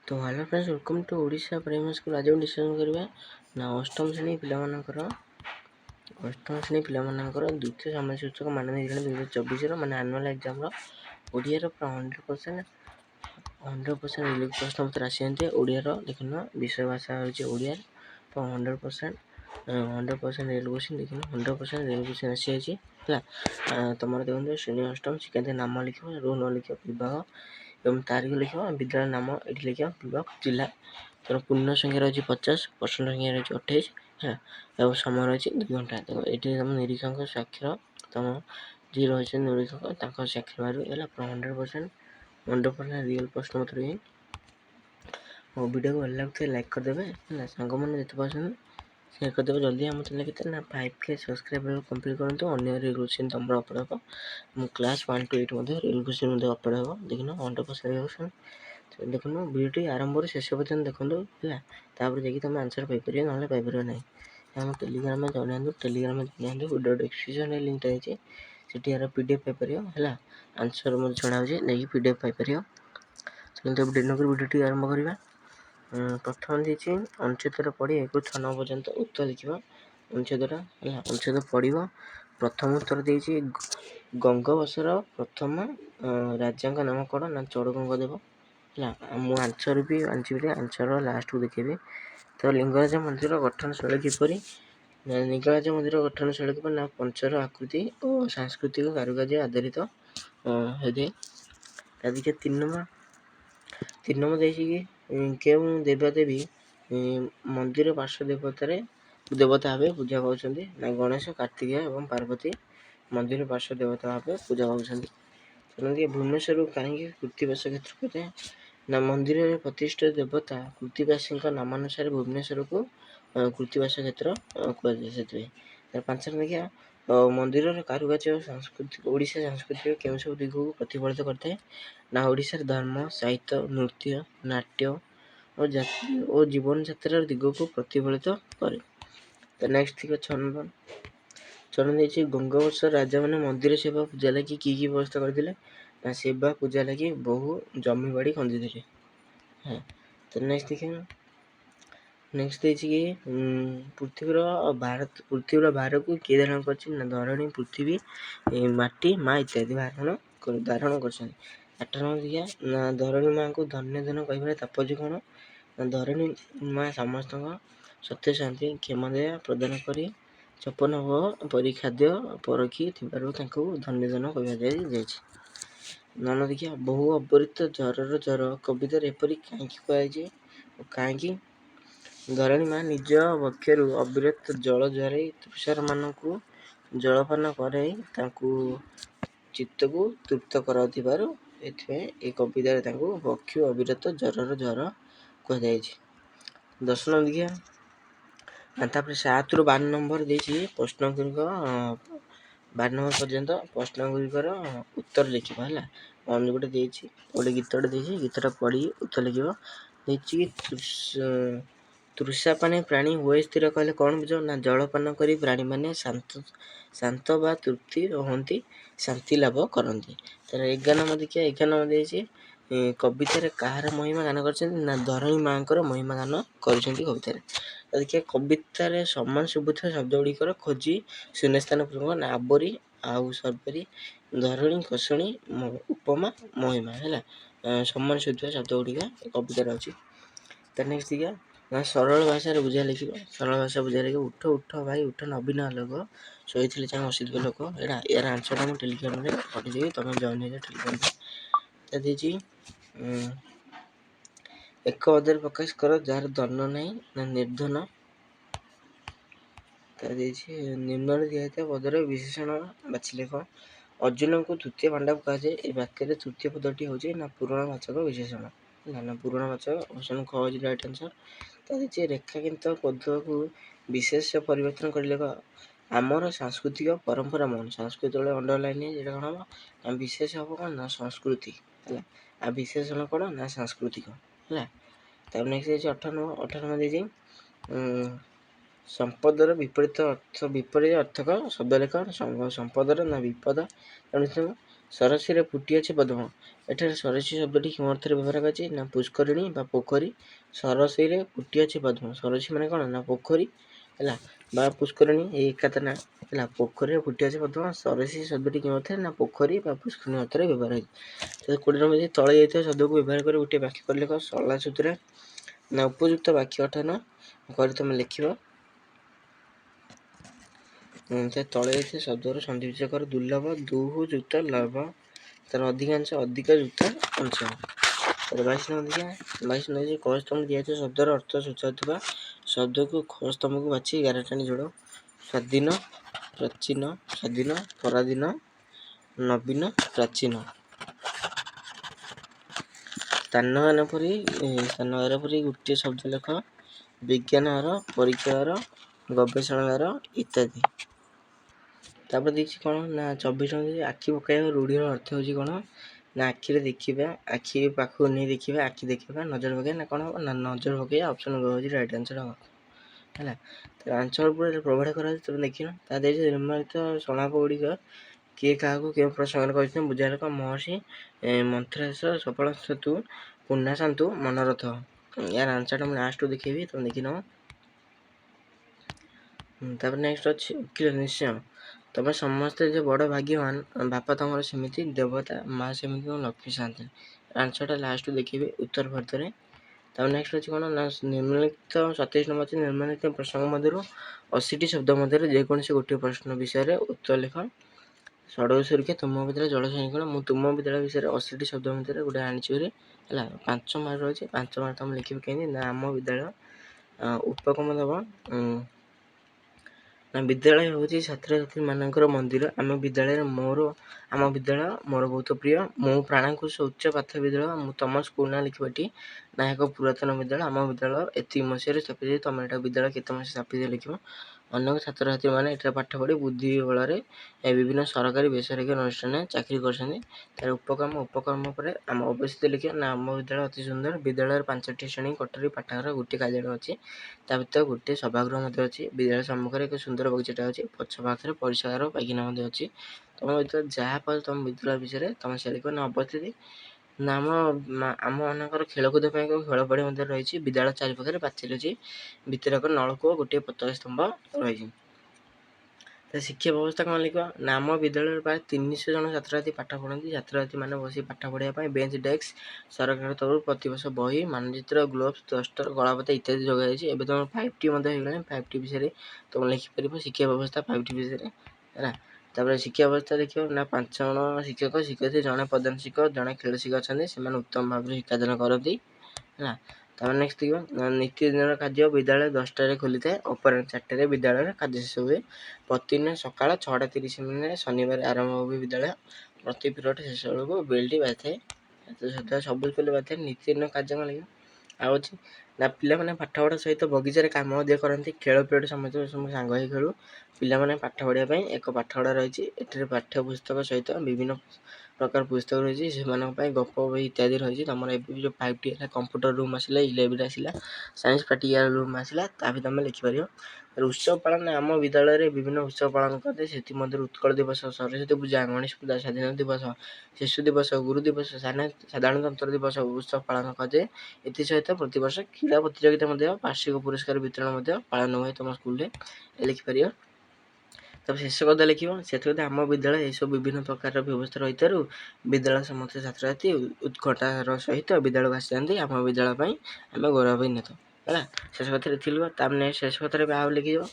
तो hello friends, welcome to Odisha primary school. आज discussion करवा ना अष्टम श्रेणी पिलामानकर द्वितीय सामाजिक सूचक माननीकरण 2024 माने आनुअल एग्जाम ओडिया पूरा 100% रिलीज प्रश्न उत्तर आसी ओडिया देखुन विषय भाषा होची ओडिया तो 100% रियल क्वेश्चन देखुन 100% रियल क्वेश्चन आसी तुम देखो श्रेणी अष्टम शिक्षार्थी नाम लिख रोल न लिख विभाग एवं तारीख लिख विद्यालय नाम ये लिख विभाग जिला तर पूर्ण संख्या रही 50 परसेंट संख्या रही 28 है और समय रही 2 घंटा। देखो ये तुम निरीक्षक स्वाक्षर तुम जी रही निरीक्षक स्वाक्षर बाहर 100% रियल प्रश्न उत्तर ही मो वीडियो को भल लगे लाइक करदे है सांग मैंने जिते पार्सन शेयर करदे जल्दी आम चैनल के 5K सब्सक्राइब कंप्लीट करूँ अन्य रियल क्वेश्चन तुम अपलोड हम class 1 to 8 real question upload हो देखना 100% देखो वीडियो आरंभ शेष पर्यटन देखो है जाकि तुम आंसर पाइपर ना पाइपर ना आम टेलीग्राम में जन टेलीग्राम में जन वीडियो डिस्क्रिप्शन लिंक रही यार PDF पाइपर है आंसर मतलब छड़ा हो PDF पाइपर चलते वीडियो आरंभ करवा। प्रथम देखिए अनुच्छेद पढ़ी 1 ରୁ 6 पर्यंत उत्तर लिखा अनुच्छेदटा है अनुच्छेद पढ़ प्रथम उत्तर देती गंगबशर प्रथम राजा नाम कौन ना चौड़गंगदेव है मु आंसर भी आंसर आंसर लास्ट को देखेबी। तो लिंगराज मंदिर गठन शैली किपरि लिंगराज मंदिर गठन शैली ना पंचर आकृति और सांस्कृतिक कारुकार्य आधारित है। देखिए 3 नंबर देखिए केउं देवादेवी मंदिर पार्श्व देवता भाव पूजा पाँच ना गणेश कार्तिकेय और पार्वती मंदिर पार्श्व देवता भाव पूजा पाँच। भुवनेश्वर कहीं कृत्तिवास क्षेत्र कहते ना मंदिर प्रतिष्ठित देवता कृत्तिवासी नामानुसार भुवनेश्वर को कृत्तिवास क्षेत्र कहुए। 5 देखिए मंदिर कारुकार्य सांस्कृतिक ओडिशा सांस्कृतिक केउं सब दिग को प्रतिफलित करते ना ओडिशार धर्म साहित्य नृत्य नाट्य और जाति और जीवन यात्रा दिग को प्रतिफलित करे। तो नेक्स्ट थी 6 नंबर देखिए गंगबशर राजा मैंने मंदिर सेवा पूजा लगी की व्यवस्था करते ना सेवा पूजा लगी बहु जमी बाड़ी खंदी थे। हाँ तो नेक्स्ट देखिए पृथ्वीर भार को किए धारण कर धरणी पृथ्वी माटी माँ इत्यादि धारण कर 8 नंबर देखिए ना धरणी माँ को धन्य धन कह तात्पर्य कौन ना धरणी माँ समस्त सत्य शांति क्षमा दया प्रदान कर 56 परी खाद्य परखी धन्य धन कह। 9 देखिए बहु अपरित ज्वर ज्वर कवितार एपरी कहीं कहुए कहीं धरणी माँ निज पक्षर अविरत जल झर तुषार मान जलपान कर चित्त को तृप्त कर कवितार पक्षु अविरत ज्वर ज्वर कहुए। 10 नंबर देखिए 7 ରୁ 12 नंबर देखिए प्रश्न गुड़िक 12 नंबर पर्यंत प्रश्न गुड़िकर उत्तर लिखा है गोटे गोटे गीतटे गीतटा पढ़ी उत्तर लिख तृषा पाने प्राणी हुए स्थिर कहले कौन बुझ ना जलपान कर प्राणी मैंने शांत बा तृप्ति हमें शांति लाभ करती। तर 11 नंबर देखिए 11 नंबर देखिए कवितार कहार महिमा गान कर धरणी माँ महिमा गान कर कवितार। देखिए कवितार सम्मान सुबुଥିବା शब्द गुड़िकर खोजी शून्यस्थान पूर्वक ना आबरी आउ सर्वरी धरणी कोषणी उपमा महिमा है सम्मान सुबुଥିବା शब्द गुड़िक कवितार अच्छी। तो नेक्स्ट देखिए ना सरल भाषा बुझा लिख सरल भाषा बुझा लिख उठ उठ भाई उठ नवीन लोक शोई चाहे बसुवे लोक यार आंसर मुझे टेलीग्राम में पठेदेवी तुम जॉइन हो टेलीग्राम। तो देखिए एक अध्याय प्रकाश कर जार दन नहीं ना निर्धन निम्न दिखाई पदर विशेषण बाछि लेख। अर्जुन को तृतीय पांडव कहा जाए वाक्य तृतीय पदटी हूँ ना पूरणवाचक विशेषण ना पूरणवाचक ऑप्शन ख हो राइट आंसर। तो देखिए रेखांकित पद को विशेष परिवर्तन कर लेख आमर सांस्कृतिक परंपरा मन संस्कृति अंडरलाइन कौन हम विशेष हम कौन ना संस्कृति है आ विशेषण कौन ना सांस्कृतिक है। नेक्स्ट 18 देखिए संपदर विपरीत अर्थक शब्द लेख संपदर ना विपद ସରସିରେ ଫୁଟିଅଛି ପଦ୍ମ। ଏଠାରେ ସରସି ଶବ୍ଦଟି କେଉଁ ଅର୍ଥରେ ବ୍ୟବହାର କରାଯାଇଛି? ନା ପୁଷ୍କରିଣୀ ବା ପୋଖରୀ। ସରସିରେ ଫୁଟିଅଛି ପଦ୍ମ। ସରସି ମାନେ କ'ଣ? ନା ପୋଖରୀ ହେଲା, ବା ପୁଷ୍କରିଣୀ, ଏଇ ଏକାତ ନା ହେଲା। ପୋଖରୀରେ ଫୁଟିଅଛି ପଦ୍ମ, ସରସି ଶବ୍ଦଟି କେଉଁ ଅର୍ଥରେ? ନା ପୋଖରୀ ବା ପୁଷ୍କରିଣୀ ଅର୍ଥରେ ବ୍ୟବହାର ହୋଇଛି। 20 ତଳେ ଯାଇଥିବା ଶବ୍ଦକୁ ବ୍ୟବହାର କରି ଗୋଟିଏ ବାକ୍ୟ କରି ଲେଖ। ସରଳା ସୂତ୍ରରେ ନା ଉପଯୁକ୍ତ ବାକ୍ୟ ଗଠନ କରି ତମେ ଲେଖିବ। ତଳେ ଯାଇଥିବା ଶବ୍ଦର ସନ୍ଧି ବିଚ୍ଛେଦ କର। ଦୁର୍ଲଭ, ଦୁଃ ଯୁକ୍ତ ଲଭ, ତାର ଅଧିକାଂଶ, ଅଧିକ ଯୁକ୍ତ ଅଂଶ। 22 ନମ୍ବର କ ସ୍ତମ୍ଭରେ ଦିଆଯାଇଥିବା ଶବ୍ଦର ଅର୍ଥ ସୂଚାଉଥିବା ଶବ୍ଦକୁ ଖ ସ୍ତମ୍ଭକୁ ବାଛି 11 ଟାଣି ଯୋଡ଼। ସ୍ୱାଧୀନ, ପ୍ରାଚୀନ, ସ୍ୱାଧୀନ, ପରାଧୀନ, ନବୀନ, ପ୍ରାଚୀନ। ସ୍ଥାନମାନ ପରି ଗୋଟିଏ ଶବ୍ଦ ଲେଖ। ବିଜ୍ଞାନର, ପରୀକ୍ଷାଗାର, ଗବେଷଣାଗାର ଇତ୍ୟାଦି। ତାପରେ ଦେଇଛି କ'ଣ? ନା 24 ଆଖି ପକାଇବା ରୂଢ଼ିର ଅର୍ଥ ହେଉଛି କ'ଣ? ନା ଆଖିରେ ଦେଖିବା, ଆଖି ପାଖକୁ ନେଇ ଦେଖିବା, ଆଖି ଦେଖିବା, ନଜର ପକାଇବା। ନା କ'ଣ ହେବ? ନା ନଜର ପକାଇବା। ଅପସନ୍ ହେଉଛି ରାଇଟ୍ ଆନ୍ସର୍ ହେବ ହେଲା। ତାର ଆନ୍ସର୍ ଉପରେ ପ୍ରଭାବ କରାଯାଉଛି, ତମେ ଦେଖିନ। ତା ଦେଇଛି ନିର୍ମାଣିତ ସଂଳାପ ଗୁଡ଼ିକ କିଏ କାହାକୁ କେଉଁ ପ୍ରସଙ୍ଗରେ କହିଛନ୍ତି ବୁଝା ଲେଖ। ମହର୍ଷି ମନ୍ଥରାସ, ସଫଳ ସେତୁ, ପୂର୍ଣ୍ଣା ଶାନ୍ତୁ, ମନୋରଥ। ୟାର ଆନ୍ସର୍ଟା ମୁଁ ଲାଷ୍ଟକୁ ଦେଖେଇବି, ତମେ ଦେଖିନେବ। ତାପରେ ନେକ୍ସଟ ଅଛି ଓକିଲ ନିଶ୍ଚୟ। ତମେ ସମସ୍ତେ ଯେ ବଡ଼ ଭାଗ୍ୟବାନ, ବାପା ତମର ସେମିତି ଦେବତା, ମା ସେମିତି ଲକ୍ଷ୍ମୀ ଶାନ୍ତି। ଆନ୍ସର୍ଟା ଲାଷ୍ଟକୁ ଦେଖିବି ଉତ୍ତର ଭାରତରେ। ତାପରେ ନେକ୍ସଟ ଅଛି କ'ଣ? ନା ନିମ୍ନଲିଖିତ 27 ନମ୍ବର ଅଛି ନିମ୍ନଲିଖିତ ପ୍ରସଙ୍ଗ ମଧ୍ୟରୁ 80ଟି ଶବ୍ଦ ମଧ୍ୟରେ ଯେକୌଣସି ଗୋଟିଏ ପ୍ରଶ୍ନ ବିଷୟରେ ଉତ୍ତର ଲେଖ। ସଡ଼କ ସୁରକ୍ଷା, ତୁମ ବିଦ୍ୟାଳୟ, ଜଳ ସଂରକ୍ଷଣ। ମୁଁ ତୁମ ବିଦ୍ୟାଳୟ ବିଷୟରେ 80ଟି ଶବ୍ଦ ମଧ୍ୟରେ ଗୋଟେ ଆଣିଛି ବୋଲି ହେଲା। 5 ମାର୍କ ରହିଛି। 5 ମାର୍କ ତମେ ଲେଖିବ କେମିତି? ନା ଆମ ବିଦ୍ୟାଳୟ ଉପକ୍ରମ ଦେବ। ନା ବିଦ୍ୟାଳୟ ହେଉଛି ଛାତ୍ରଛାତ୍ରୀମାନଙ୍କର ମନ୍ଦିର। ଆମ ବିଦ୍ୟାଳୟ ମୋର ବହୁତ ପ୍ରିୟ। ମୁଁ ପ୍ରାଣକୁଶ ଉଚ୍ଚ ପ୍ରାଥମିକ ବିଦ୍ୟାଳୟ। ମୁଁ ତମ ସ୍କୁଲ ନାଁ ଲେଖିବ ଏଠି। ନା ଏକ ପୁରାତନ ବିଦ୍ୟାଳୟ। ଆମ ବିଦ୍ୟାଳୟ ଏତିକି ମସିହାରେ ସ୍ଥାପିତ ହୋଇଛି। ତମେ ଏଟା ବିଦ୍ୟାଳୟ କେତେ ମସିହା ସ୍ଥାପିତ ଲେଖିବ। ଅନେକ ଛାତ୍ରଛାତ୍ରୀମାନେ ଏଠାରେ ପାଠ ପଢ଼ି ବୁଦ୍ଧି ବଳରେ ବିଭିନ୍ନ ସରକାରୀ ବେସରକାରୀ ଅନୁଷ୍ଠାନରେ ଚାକିରି କରିଛନ୍ତି। ତାର ଉପକ୍ରମ ପରେ ଆମ ଅବସ୍ଥିତି ଲେଖିବ। ନା ଆମ ବିଦ୍ୟାଳୟ ଅତି ସୁନ୍ଦର। ବିଦ୍ୟାଳୟରେ 5ଟି ଶ୍ରେଣୀ, କୋଠରୀ, ପାଠାଗାର, ଗୋଟିଏ କାର୍ଯ୍ୟାଳୟ ଅଛି। ତା ଭିତରେ ଗୋଟିଏ ସଭାଗୃହ ମଧ୍ୟ ଅଛି। ବିଦ୍ୟାଳୟ ସମ୍ମୁଖରେ ଏକ ସୁନ୍ଦର ବଗିଚାଟା ଅଛି। ପଛ ପାଖରେ ପରିଷ୍କାର ପାଇଖାନା ମଧ୍ୟ ଅଛି। ତମ ଭିତରେ ଯାହା ପାଉଛ ତମ ବିଦ୍ୟାଳୟ ବିଷୟରେ ତମେ ସେ ଲେଖିବ। ନା ଅବସ୍ଥିତି, ନା ଆମମାନଙ୍କର ଖେଳକୁଦ ପାଇଁ ଏକ ଖେଳ ପଡ଼ିଆ ମଧ୍ୟ ରହିଛି। ବିଦ୍ୟାଳୟ ଚାରିପାଖରେ ପାଚେରୀ ଅଛି। ଭିତରେ ଏକ ନଳକୂଅ, ଗୋଟିଏ ପତାକା ସ୍ତମ୍ଭ ରହିଛି। ଶିକ୍ଷା ବ୍ୟବସ୍ଥା କ'ଣ ଲେଖିବ? ନା ଆମ ବିଦ୍ୟାଳୟରେ ପ୍ରାୟ 300 ଜଣ ଛାତ୍ରଛାତ୍ରୀ ପାଠ ପଢ଼ନ୍ତି। ଛାତ୍ରଛାତ୍ରୀମାନେ ବସି ପାଠ ପଢ଼ିବା ପାଇଁ ବେଞ୍ଚ, ଡେସ୍କ, ସରକାରଙ୍କ ତରଫରୁ ପ୍ରତିବର୍ଷ ବହି, ମାନଚିତ୍ର, ଗ୍ଲୋଭ୍ସ, ଡଷ୍ଟର, କଳାପତା ଇତ୍ୟାଦି ଯୋଗାଯାଇଛି। ଏବେ ତମର 5T ମଧ୍ୟ ହେଇଗଲାଣି। 5T ବିଷୟରେ ତମେ ଲେଖିପାରିବ। ଶିକ୍ଷା ବ୍ୟବସ୍ଥା 5T ବିଷୟରେ ହେଲା। ତାପରେ ଶିକ୍ଷା ବ୍ୟବସ୍ଥା ଦେଖିବ। ନା 5 ଜଣ ଶିକ୍ଷକ, ଶିକ୍ଷୟିତ୍ରୀ, ଜଣେ ପ୍ରଧାନ ଶିକ୍ଷକ, ଜଣେ ଖେଳ ଶିକ୍ଷକ ଅଛନ୍ତି। ସେମାନେ ଉତ୍ତମ ଭାବରେ ଶିକ୍ଷାଦାନ କରନ୍ତି ହେଲା। ତାପରେ ନେକ୍ସଟ ଦେଖିବ। ନିତିଦିନର କାର୍ଯ୍ୟ, ବିଦ୍ୟାଳୟ 10ଟାରେ ଖୋଲିଥାଏ। ଅପରାହ୍ନ 4ଟାରେ ବିଦ୍ୟାଳୟରେ କାର୍ଯ୍ୟ ଶେଷ ହୁଏ। ପ୍ରତିଦିନ ସକାଳ 6:30 ଶନିବାର ଆରମ୍ଭ ହୁଏ ବିଦ୍ୟାଳୟ। ପ୍ରତି ପିରିୟଡ଼ ଶେଷ ବେଳକୁ ବେଲଟି ବାଜିଥାଏ। ସବୁ ସ୍କୁଲରେ ବାଜିଥାଏ। ନିତିଦିନ କାର୍ଯ୍ୟ କ'ଣ ଲେଖିବ? ଆଉ ଅଛି ନା ପିଲାମାନେ ପାଠପଢ଼ା ସହିତ ବଗିଚାରେ କାମ ମଧ୍ୟ କରନ୍ତି। ଖେଳ ପିରିୟଡ଼ ସମସ୍ତେ ସାଙ୍ଗ ହେଇ ଖେଳୁ। ପିଲାମାନେ ପାଠ ପଢ଼ିବା ପାଇଁ ଏକ ପାଠପଢ଼ା ରହିଛି। ଏଠାରେ ପାଠ୍ୟ ପୁସ୍ତକ ସହିତ ବିଭିନ୍ନ ପ୍ରକାର ପୁସ୍ତକ ରହିଛି। ସେମାନଙ୍କ ପାଇଁ ଗପ ବହି ଇତ୍ୟାଦି ରହିଛି। ତମର ଏବେ ଯେଉଁ 5T ହେଲା, କମ୍ପ୍ୟୁଟର ରୁମ୍ ଆସିଲା, ଇଲେଭେନ୍ ଆସିଲା, ସାଇନ୍ସ ପ୍ରାକ୍ଟିକାଲ ରୁମ୍ ଆସିଲା, ତା ବି ତମେ ଲେଖିପାରିବ। ଉତ୍ସବ ପାଳନ, ଆମ ବିଦ୍ୟାଳୟରେ ବିଭିନ୍ନ ଉତ୍ସବ ପାଳନ କରାଯାଏ। ସେଥିମଧ୍ୟରୁ ଉତ୍କଳ ଦିବସ, ସରସ୍ୱତୀ ପୂଜା, ଗଣେଶ ପୂଜା, ସ୍ୱାଧୀନତା ଦିବସ, ଶିଶୁ ଦିବସ, ଗୁରୁ ଦିବସ, ସାଧାରଣତନ୍ତ୍ର ଦିବସ ଉତ୍ସବ ପାଳନ କରାଯାଏ। ଏଥିସହିତ ପ୍ରତିବର୍ଷ କ୍ରୀଡ଼ା ପ୍ରତିଯୋଗିତା ମଧ୍ୟ, ବାର୍ଷିକ ପୁରସ୍କାର ବିତରଣ ମଧ୍ୟ ପାଳନ ହୁଏ ତମ ସ୍କୁଲରେ ଲେଖିପାରିବ। ତାପରେ ଶେଷ କଥା ଲେଖିବ। ସେଥିରେ ଆମ ବିଦ୍ୟାଳୟ ଏସବୁ ବିଭିନ୍ନ ପ୍ରକାରର ବ୍ୟବସ୍ଥା ରହିଥିବାରୁ ବିଦ୍ୟାଳୟ ସମସ୍ତ ଛାତ୍ରଛାତ୍ରୀ ଉତ୍କଣ୍ଠାର ସହିତ ବିଦ୍ୟାଳୟକୁ ଆସିଥାନ୍ତି। ଆମ ବିଦ୍ୟାଳୟ ପାଇଁ ଆମେ ଗୌରବାନ୍ୱିତ ହେଲା। ଶେଷ କଥାରେ ଥିଲୁ। ତାପରେ ଶେଷ କଥାରେ ଆଉ ଲେଖିଯିବ।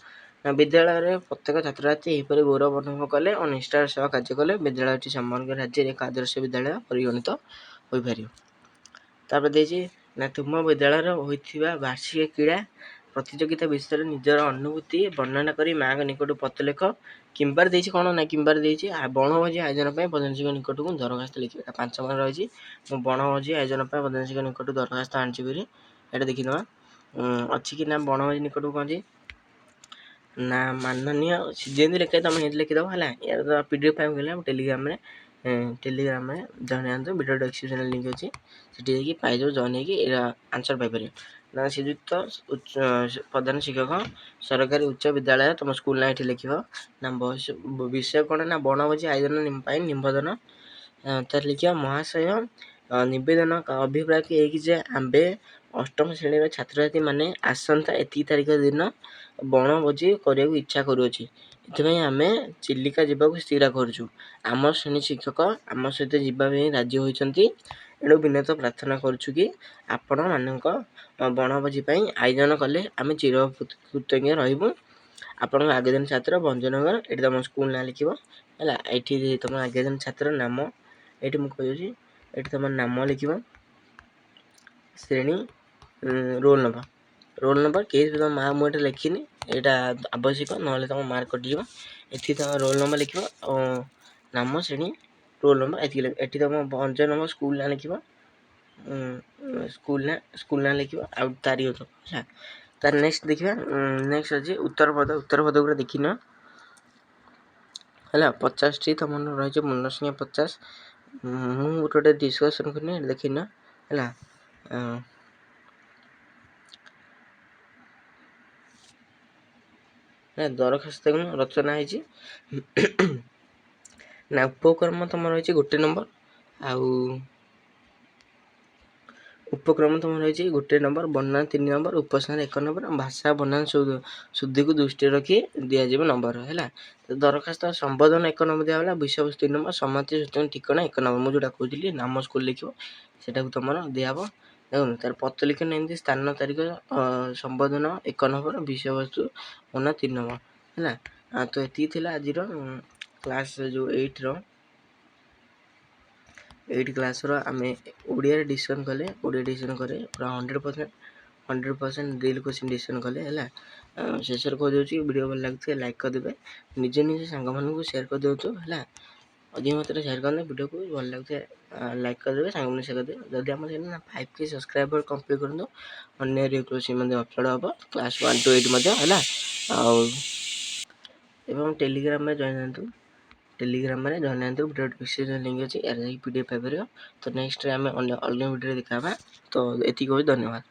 ନା ବିଦ୍ୟାଳୟରେ ପ୍ରତ୍ୟେକ ଛାତ୍ରଛାତ୍ରୀ ଏହିପରି ଗୌରବ ଅନୁଭବ କଲେ ଓ ନିଷ୍ଠାର ସହ କାର୍ଯ୍ୟ କଲେ ବିଦ୍ୟାଳୟଟି ସମଗ୍ର ରାଜ୍ୟରେ ଏକ ଆଦର୍ଶ ବିଦ୍ୟାଳୟ ପରିଗଣିତ ହୋଇପାରିବ। ତାପରେ ଦେଇଛି ନା ତୁମ ବିଦ୍ୟାଳୟରେ ହୋଇଥିବା ବାର୍ଷିକ କ୍ରୀଡ଼ା ପ୍ରତିଯୋଗିତା ବିଷୟରେ ନିଜର ଅନୁଭୂତି ବର୍ଣ୍ଣନା କରି ମାଙ୍କ ନିକଟକୁ ପତ୍ର ଲେଖ। କିମ୍ବାରେ ଦେଇଛି କ'ଣ? ନା କିମ୍ବାରେ ଦେଇଛି ବଣଭୋଜି ଆୟୋଜନ ପାଇଁ ପ୍ରଧାନଶିକ୍ଷକ ନିକଟକୁ ଦରଖାସ୍ତ ଲେଖିବା। 5 ମାର୍କ ରହିଛି। ମୁଁ ବଣଭୋଜି ଆୟୋଜନ ପାଇଁ ପ୍ରଧାନଶିକ୍ଷକ ନିକଟକୁ ଦରଖାସ୍ତ ଆଣିଛି ବୋଲି ଏଇଟା ଦେଖିଦେବା। ଅଛି କି ନା ବଣଭୋଜି ନିକଟକୁ କ'ଣ ଅଛି? ନା ମାନନୀୟ ଯେମିତି ଲେଖେ ତମେ ସେମିତି ଲେଖିଦେବ ହେଲା। ୟାର PDF ଫାଇଲ୍ ଗଲେ ଟେଲିଗ୍ରାମରେ ଜଏନ୍ ହେଇଯାଆନ୍ତୁ। ଭିଡ଼ିଓ ଡେସ୍କ୍ରିପ୍ସନରେ ଲିଙ୍କ୍ ଅଛି, ସେଠି ଯାଇକି ପାଇଯିବ। ଜଏନ୍ ହେଇକି ଏଇଟା ଆନ୍ସର୍ ପାଇପାରିବ। ନା ଶ୍ରୀଯୁକ୍ତ ପ୍ରଧାନ ଶିକ୍ଷକ, ସରକାରୀ ଉଚ୍ଚ ବିଦ୍ୟାଳୟ, ତମ ସ୍କୁଲ ନାଁ ଏଠି ଲେଖିବ। ନା ବିଷୟ କ'ଣ? ନା ବଣଭୋଜି ଆୟୋଜନ ପାଇଁ ନିବେଦନ ତାର ଲେଖିବା ମହାଶୟ ନିବେଦନ ଅଭିପ୍ରାୟ ଏହିକି ଯେ ଆମ୍ଭେ ଅଷ୍ଟମ ଶ୍ରେଣୀର ଛାତ୍ରଛାତ୍ରୀମାନେ ଆସନ୍ତା ଏତିକି ତାରିଖ ଦିନ ବଣଭୋଜି କରିବାକୁ ଇଚ୍ଛା କରୁଅଛି। ଏଥିପାଇଁ ଆମେ ଚିଲିକା ଯିବାକୁ ସ୍ଥିର କରୁଛୁ। ଆମ ଶ୍ରେଣୀ ଶିକ୍ଷକ ଆମ ସହିତ ଯିବା ପାଇଁ ରାଜି ହୋଇଛନ୍ତି। ଏଣୁ ବିନୀତ ପ୍ରାର୍ଥନା କରୁଛୁ କି ଆପଣମାନଙ୍କ ବଣଭୋଜି ପାଇଁ ଆୟୋଜନ କଲେ ଆମେ ଚିରକୃତଜ୍ଞ ରହିବୁ। ଆପଣଙ୍କ ଆଗେଦନ ଛାତ୍ର ଭଞ୍ଜନଗର, ଏଠି ତୁମ ସ୍କୁଲ ନାଁ ଲେଖିବ ହେଲା। ଏଠି ତୁମ ଆଗେଦନ ଛାତ୍ର ନାମ, ଏଠି ମୁଁ କହିଦେଉଛି, ଏଠି ତୁମ ନାମ ଲେଖିବ, ଶ୍ରେଣୀ, ରୋଲ୍ ନମ୍ବର କେହି ତୁମ ମାଆ ମୁଁ ଏଠି ଲେଖିନି, ଏଇଟା ଆବଶ୍ୟକ, ନହେଲେ ତୁମ ମାର୍କ କଟିଯିବ। ଏଠି ତୁମ ରୋଲ୍ ନମ୍ବର ଲେଖିବ, ନାମ, ଶ୍ରେଣୀ, ରୋଲ୍ ନମ୍ବର ଏତିକି ଲେଖିବ। ଏଠି ତୁମ ଭଞ୍ଜନଗର ସ୍କୁଲ ନାଁ ଲେଖିବ, ସ୍କୁଲ ନାଁ ଲେଖିବ, ଆଉ ତାରିଖ ଥିବ ହେଲା। ତାର ନେକ୍ସଟ ଦେଖିବା, ନେକ୍ସଟ ଅଛି ଉତ୍ତରପଦ ଗୁଡ଼ା ଦେଖିନ ହେଲା। 50ଟି ତୁମର ରହିଛି ମୁଣ୍ଡ ସଂଖ୍ୟା 50। ମୁଁ ଗୋଟେ ଡିସ୍କସନ୍ କରିନି, ଦେଖିନ ହେଲା। ଦରଖାସ୍ତ ରଚନା ହେଇଛି ନା। ଉପକ୍ରମ ତୁମର ରହିଛି 1 ନମ୍ବର, ଆଉ ଉପକ୍ରମ ତୁମର ରହିଛି 1 ନମ୍ବର, ବର୍ଣ୍ଣନା 3 ନମ୍ବର, ଉପସଂହାର 1 ନମ୍ବର, ଭାଷା ବର୍ଣ୍ଣନା ଶୁଦ୍ଧିକୁ ଦୃଷ୍ଟିରେ ରଖି ଦିଆଯିବ ନମ୍ବର ହେଲା। ଦରଖାସ୍ତ ସମ୍ବୋଧନ 1 ନମ୍ବର ଦିଆଗଲା, ବିଷୟବସ୍ତୁ 3 ନମ୍ବର, ସମାପ୍ତି ସୂଚନା ଠିକଣା 1 ନମ୍ବର। ମୁଁ ଯେଉଁଟା କହୁଥିଲି ନାମ ସ୍କୁଲ ଲେଖିବ, ସେଟାକୁ ତୁମର ଦିଆହେବ। ଦେଖନ୍ତୁ ତାର ପତ୍ର ଲିଖନ ଏମିତି ସ୍ଥାନ ତାରିଖ ସମ୍ବୋଧନ 1 ନମ୍ବର, ବିଷୟବସ୍ତୁ ବର୍ଣ୍ଣନା 3 ନମ୍ବର ହେଲା। ତ ଏତିକି ଥିଲା ଆଜିର କ୍ଲାସ୍ ଯେଉଁ 8 କ୍ଲାସ୍ର ଆମେ ଓଡ଼ିଆରେ ଡିସ୍କସନ୍ କଲେ ପୁରା 100% ରିଏଲ୍ କ୍ୱେଶ୍ଚିନ୍ ଡିସ୍କସନ୍ କଲେ ହେଲା। ଶେଷରେ କହିଦେଉଛି, ଭିଡ଼ିଓ ଭଲ ଲାଗୁଥିଲେ ଲାଇକ୍ କରିଦେବେ, ନିଜ ସାଙ୍ଗମାନଙ୍କୁ ସେୟାର କରିଦେଉଛୁ ହେଲା। ଅଧିକ ମାତ୍ରାରେ ସେୟାର କରିଦେବେ, ଭିଡ଼ିଓକୁ ଭଲ ଲାଗୁଥିଲେ ଲାଇକ୍ କରିଦେବେ, ସାଙ୍ଗମାନଙ୍କୁ ସେୟାର କରିଦେବେ। ଯଦି ଆମ ଚ୍ୟାନେଲ୍ 5K ସବସ୍କ୍ରାଇବର କମ୍ପ୍ଲିଟ୍ କରନ୍ତୁ, ଅନ୍ୟ ରିଏଲ୍ କ୍ୱେଶ୍ଚିନ୍ ମଧ୍ୟ ଅପଲୋଡ଼ ହେବ, କ୍ଲାସ୍ 1 to 8 ମଧ୍ୟ ହେଲା। ଆଉ ଏବଂ ଟେଲିଗ୍ରାମରେ ଜଏନ୍ ହୁଅନ୍ତୁ, ଭିଡ଼ିଓ ଡିସ୍କ୍ରିପ୍ସନ୍ ଲିଙ୍କ୍ ଅଛି, ଏହାର ଯାଇକି PDF ପାଇପାରିବ। ତ ନେକ୍ସଟରେ ଆମେ ଅଲଗା ଭିଡ଼ିଓରେ ଦେଖା ହେବା। ତ ଏତିକି କହୁଛି, ଧନ୍ୟବାଦ।